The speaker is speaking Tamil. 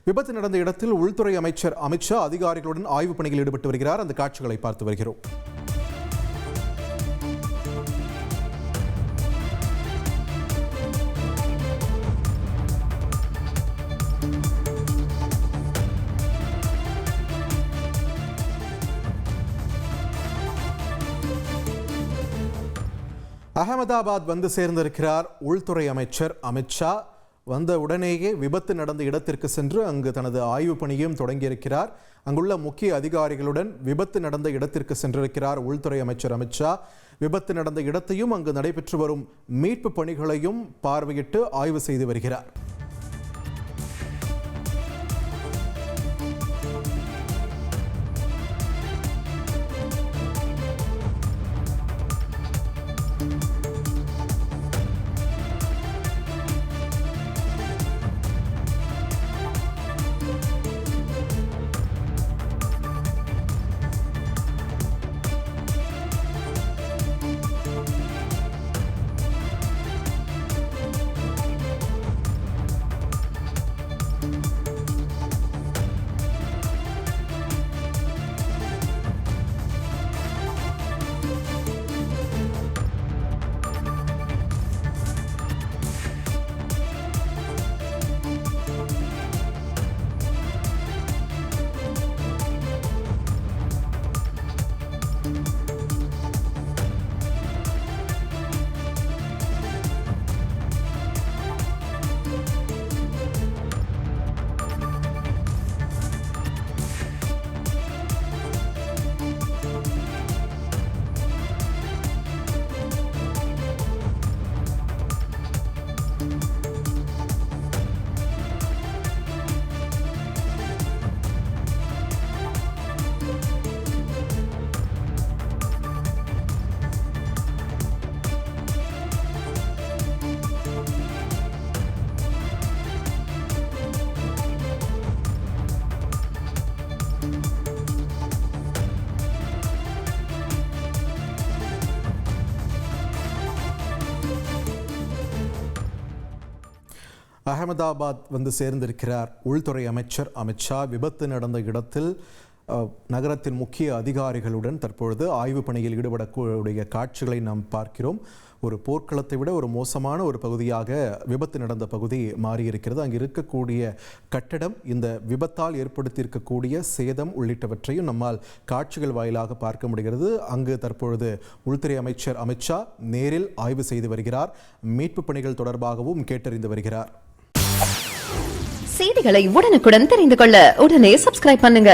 விபத்து நடந்த இடத்தில் உள்துறை அமைச்சர் அமித் ஷா அதிகாரிகளுடன் ஆய்வுப் பணியில் ஈடுபட்டு வருகிறார். அந்த காட்சிகளை பார்த்து வருகிறோம். அகமதாபாத் வந்து சேர்ந்திருக்கிறார் உள்துறை அமைச்சர் அமித் ஷா. வந்த உடனேயே விபத்து நடந்த இடத்திற்கு சென்று அங்கு தனது ஆய்வு பணியையும் தொடங்கியிருக்கிறார். அங்குள்ள முக்கிய அதிகாரிகளுடன் விபத்து நடந்த இடத்திற்கு சென்றிருக்கிறார் உள்துறை அமைச்சர் அமித் ஷா. விபத்து நடந்த இடத்தையும் அங்கு நடைபெற்று வரும் மீட்பு பணிகளையும் பார்வையிட்டு ஆய்வு செய்து வருகிறார். அகமதாபாத் வந்து சேர்ந்திருக்கிறார் உள்துறை அமைச்சர் அமித் ஷா. விபத்து நடந்த இடத்தில் நகரத்தின் முக்கிய அதிகாரிகளுடன் தற்பொழுது ஆய்வு பணியில் ஈடுபடக்கூடிய காட்சிகளை நாம் பார்க்கிறோம். ஒரு போர்க்களத்தை விட ஒரு மோசமான ஒரு பகுதியாக விபத்து நடந்த பகுதி மாறியிருக்கிறது. அங்கு இருக்கக்கூடிய கட்டடம் இந்த விபத்தால் ஏற்படுத்தியிருக்கக்கூடிய சேதம் உள்ளிட்டவற்றையும் நம்மால் காட்சிகள் வாயிலாக பார்க்க முடிகிறது. அங்கு தற்பொழுது உள்துறை அமைச்சர் அமித் ஷா நேரில் ஆய்வு செய்து வருகிறார். மீட்பு பணிகள் தொடர்பாகவும் கேட்டறிந்து வருகிறார். செய்திகளை உடனுக்குடன் தெரிந்து கொள்ள உடனே சப்ஸ்கிரைப் பண்ணுங்க.